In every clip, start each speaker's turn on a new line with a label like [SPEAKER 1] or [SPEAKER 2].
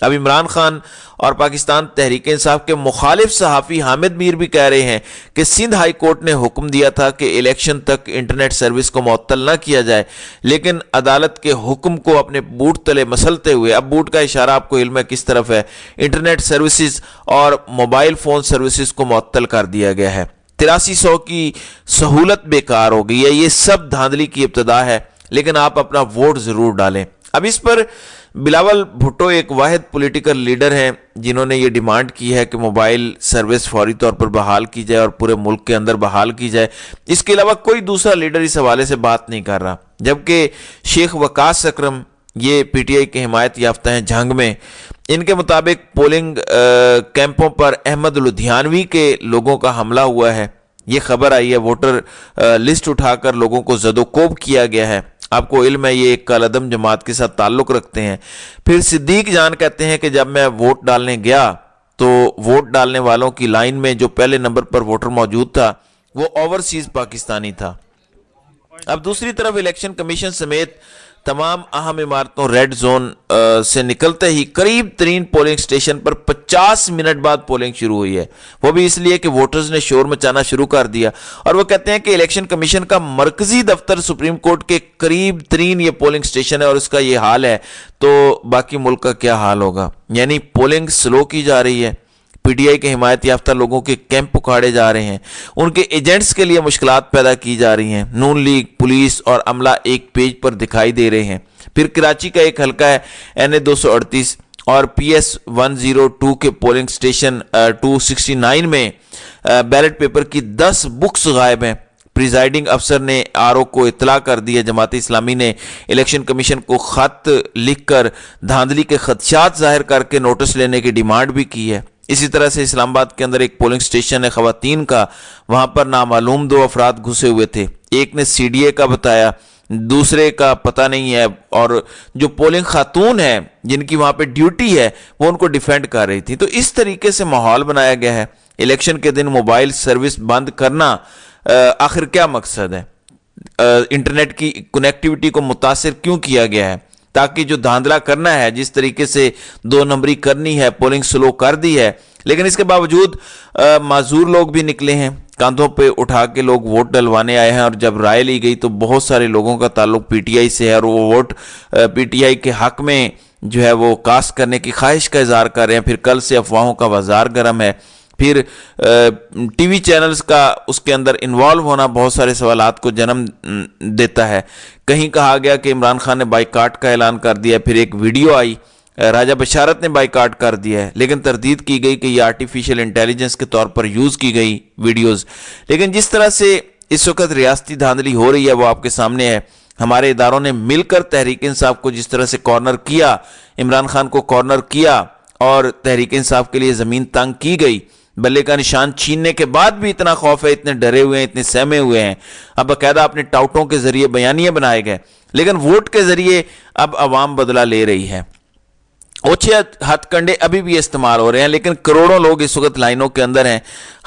[SPEAKER 1] اب عمران خان اور پاکستان تحریک انصاف کے مخالف صحافی حامد میر بھی کہہ رہے ہیں کہ سندھ ہائی کورٹ نے حکم دیا تھا کہ الیکشن تک انٹرنیٹ سروس کو معطل نہ کیا جائے، لیکن عدالت کے حکم کو اپنے بوٹ تلے مسلتے ہوئے، اب بوٹ کا اشارہ آپ کو علم ہے کس طرف ہے، انٹرنیٹ سروسز اور موبائل فون سروسز کو معطل کر دیا گیا ہے۔ 8300 کی سہولت بیکار ہو گئی ہے۔ یہ سب دھاندلی کی ابتدا ہے، لیکن آپ اپنا ووٹ ضرور ڈالیں۔ اب اس پر بلاول بھٹو ایک واحد پولیٹیکل لیڈر ہیں جنہوں نے یہ ڈیمانڈ کی ہے کہ موبائل سروس فوری طور پر بحال کی جائے اور پورے ملک کے اندر بحال کی جائے۔ اس کے علاوہ کوئی دوسرا لیڈر اس حوالے سے بات نہیں کر رہا، جبکہ شیخ وقاص اکرم یہ پی ٹی آئی کے حمایت یافتہ ہیں جھنگ میں، ان کے مطابق پولنگ کیمپوں پر احمد لدھیانوی کے لوگوں کا حملہ ہوا ہے۔ یہ خبر آئی ہے، ووٹر لسٹ اٹھا کر لوگوں کو زد و کوب کیا گیا ہے۔ آپ کو علم ہے یہ ایک کالعدم جماعت کے ساتھ تعلق رکھتے ہیں۔ پھر صدیق جان کہتے ہیں کہ جب میں ووٹ ڈالنے گیا تو ووٹ ڈالنے والوں کی لائن میں جو پہلے نمبر پر ووٹر موجود تھا وہ اوورسیز پاکستانی تھا۔ اب دوسری طرف الیکشن کمیشن سمیت تمام اہم عمارتوں ریڈ زون سے نکلتے ہی قریب ترین پولنگ سٹیشن پر 50 منٹ بعد پولنگ شروع ہوئی ہے، وہ بھی اس لیے کہ ووٹرز نے شور مچانا شروع کر دیا، اور وہ کہتے ہیں کہ الیکشن کمیشن کا مرکزی دفتر سپریم کورٹ کے قریب ترین یہ پولنگ سٹیشن ہے، اور اس کا یہ حال ہے تو باقی ملک کا کیا حال ہوگا۔ یعنی پولنگ سلو کی جا رہی ہے، پی ٹی آئی کے حمایت یافتہ لوگوں کے کیمپ اکھاڑے جا رہے ہیں، ان کے ایجنٹس کے لیے مشکلات پیدا کی جا رہی ہیں، نون لیگ، پولیس اور عملہ ایک پیج پر دکھائی دے رہے ہیں۔ پھر کراچی کا ایک حلقہ ہے این اے 238 اور پی ایس 102 کے پولنگ سٹیشن 269 میں بیلٹ پیپر کی 10 بکس غائب ہیں۔ پریزائڈنگ افسر نے آر او کو اطلاع کر دی ہے۔ جماعت اسلامی نے الیکشن کمیشن کو خط لکھ کر دھاندلی کے خدشات ظاہر کر کے نوٹس لینے کی ڈیمانڈ بھی کی ہے۔ اسی طرح سے اسلام آباد کے اندر ایک پولنگ سٹیشن ہے خواتین کا، وہاں پر نامعلوم 2 افراد گھسے ہوئے تھے، ایک نے سی ڈی اے کا بتایا، دوسرے کا پتہ نہیں ہے، اور جو پولنگ خاتون ہیں جن کی وہاں پہ ڈیوٹی ہے وہ ان کو ڈیفینڈ کر رہی تھی۔ تو اس طریقے سے ماحول بنایا گیا ہے۔ الیکشن کے دن موبائل سروس بند کرنا آخر کیا مقصد ہے؟ انٹرنیٹ کی کنیکٹیوٹی کو متاثر کیوں کیا گیا ہے؟ تاکہ جو دھاندلا کرنا ہے، جس طریقے سے 2 نمبری کرنی ہے، پولنگ سلو کر دی ہے، لیکن اس کے باوجود معذور لوگ بھی نکلے ہیں، کاندھوں پہ اٹھا کے لوگ ووٹ ڈلوانے آئے ہیں، اور جب رائے لی گئی تو بہت سارے لوگوں کا تعلق پی ٹی آئی سے ہے، اور وہ ووٹ پی ٹی آئی کے حق میں جو ہے وہ کاسٹ کرنے کی خواہش کا اظہار کر رہے ہیں۔ پھر کل سے افواہوں کا بازار گرم ہے، پھر ٹی وی چینلز کا اس کے اندر انوالو ہونا بہت سارے سوالات کو جنم دیتا ہے۔ کہیں کہا گیا کہ عمران خان نے بائیکاٹ کا اعلان کر دیا، پھر ایک ویڈیو آئی راجہ بشارت نے بائیکاٹ کر دیا ہے، لیکن تردید کی گئی کہ یہ آرٹیفیشل انٹیلیجنس کے طور پر یوز کی گئی ویڈیوز۔ لیکن جس طرح سے اس وقت ریاستی دھاندلی ہو رہی ہے وہ آپ کے سامنے ہے۔ ہمارے اداروں نے مل کر تحریک انصاف کو جس طرح سے کارنر کیا، عمران خان کو کارنر کیا، اور تحریک انصاف کے لیے زمین تنگ کی گئی، بلے کا نشان چھیننے کے بعد بھی اتنا خوف ہے، اتنے ڈرے ہوئے ہیں، اتنے سہمے ہوئے ہیں۔ اب باقاعدہ اپنے ٹاؤٹوں کے ذریعے بیانیے بنائے گئے، لیکن ووٹ کے ذریعے اب عوام بدلہ لے رہی ہے۔ اوچھے ہتھ کنڈے ابھی بھی استعمال ہو رہے ہیں، لیکن کروڑوں لوگ اس وقت لائنوں کے اندر ہیں۔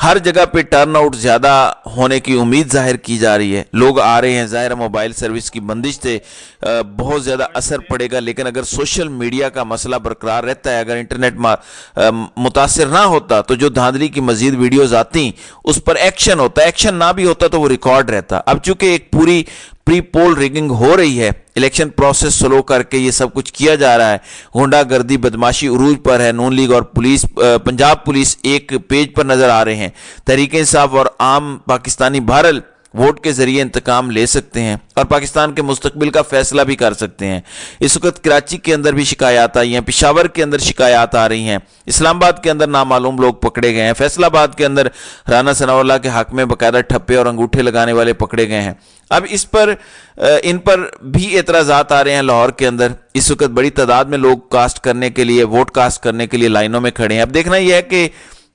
[SPEAKER 1] ہر جگہ پہ ٹرن آؤٹ زیادہ ہونے کی امید ظاہر کی جا رہی ہے، لوگ آ رہے ہیں۔ ظاہر موبائل سروس کی بندش سے بہت زیادہ اثر پڑے گا، لیکن اگر سوشل میڈیا کا مسئلہ برقرار رہتا ہے، اگر انٹرنیٹ متاثر نہ ہوتا تو جو دھاندلی کی مزید ویڈیوز آتی اس پر ایکشن ہوتا، ایکشن نہ بھی ہوتا تو وہ ریکارڈ رہتا۔ اب چونکہ ایک پوری پری پول ریگنگ ہو رہی ہے، الیکشن پروسیس سلو کر کے یہ سب کچھ کیا جا رہا ہے، غنڈہ گردی بدماشی عروج پر ہے، نون لیگ اور پولیس پنجاب پولیس ایک پیج پر نظر آ رہے ہیں۔ تحریک انصاف اور عام پاکستانی بہرحال ووٹ کے ذریعے انتقام لے سکتے ہیں اور پاکستان کے مستقبل کا فیصلہ بھی کر سکتے ہیں۔ اس وقت کراچی کے اندر بھی شکایات آئی ہیں، پشاور کے اندر شکایات آ رہی ہیں، اسلام آباد کے اندر نامعلوم لوگ پکڑے گئے ہیں، فیصل آباد کے اندر رانا ثناء اللہ کے حق میں باقاعدہ ٹھپے اور انگوٹھے لگانے والے پکڑے گئے ہیں۔ اب ان پر بھی اعتراضات آ رہے ہیں۔ لاہور کے اندر اس وقت بڑی تعداد میں لوگ کاسٹ کرنے کے لیے، ووٹ کاسٹ کرنے کے لیے لائنوں میں کھڑے ہیں۔ اب دیکھنا یہ ہے کہ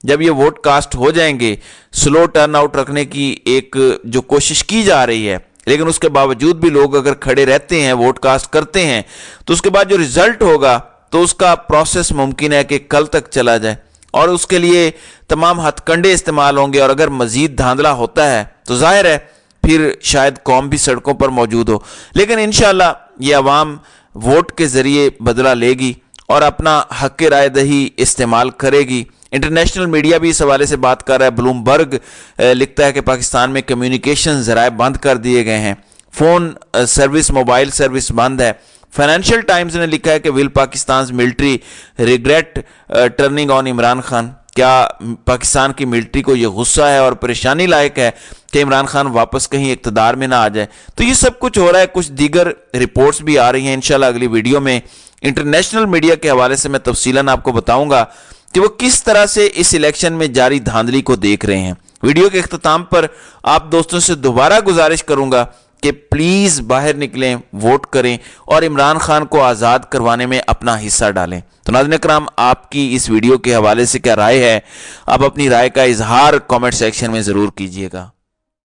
[SPEAKER 1] جب یہ ووٹ کاسٹ ہو جائیں گے، سلو ٹرن آؤٹ رکھنے کی ایک جو کوشش کی جا رہی ہے، لیکن اس کے باوجود بھی لوگ اگر کھڑے رہتے ہیں، ووٹ کاسٹ کرتے ہیں، تو اس کے بعد جو رزلٹ ہوگا تو اس کا پروسیس ممکن ہے کہ کل تک چلا جائے، اور اس کے لیے تمام ہتھ کنڈے استعمال ہوں گے، اور اگر مزید دھاندلا ہوتا ہے تو ظاہر ہے پھر شاید قوم بھی سڑکوں پر موجود ہو۔ لیکن انشاءاللہ یہ عوام ووٹ کے ذریعے بدلہ لے گی، اور اپنا حق رائے دہی استعمال کرے گی۔ انٹرنیشنل میڈیا بھی اس حوالے سے بات کر رہا ہے۔ بلومبرگ لکھتا ہے کہ پاکستان میں کمیونیکیشن ذرائع بند کر دیے گئے ہیں، فون سروس، موبائل سروس بند ہے۔ فائنینشیل ٹائمز نے لکھا ہے کہ ول Pakistan military regret turning on Imran Khan, کیا پاکستان کی ملٹری کو یہ غصہ ہے اور پریشانی لائق ہے کہ عمران خان واپس کہیں اقتدار میں نہ آ جائے؟ تو یہ سب کچھ ہو رہا ہے، کچھ دیگر رپورٹس بھی آ رہی ہیں۔ انشاءاللہ اگلی ویڈیو میں انٹرنیشنل میڈیا کے حوالے سے میں تفصیلاً آپ کو بتاؤں گا کہ وہ کس طرح سے اس الیکشن میں جاری دھاندلی کو دیکھ رہے ہیں۔ ویڈیو کے اختتام پر آپ دوستوں سے دوبارہ گزارش کروں گا کہ پلیز باہر نکلیں، ووٹ کریں اور عمران خان کو آزاد کروانے میں اپنا حصہ ڈالیں۔ تو ناظرین اکرام، آپ کی اس ویڈیو کے حوالے سے کیا رائے ہے؟ آپ اپنی رائے کا اظہار کامنٹ سیکشن میں ضرور کیجیے گا۔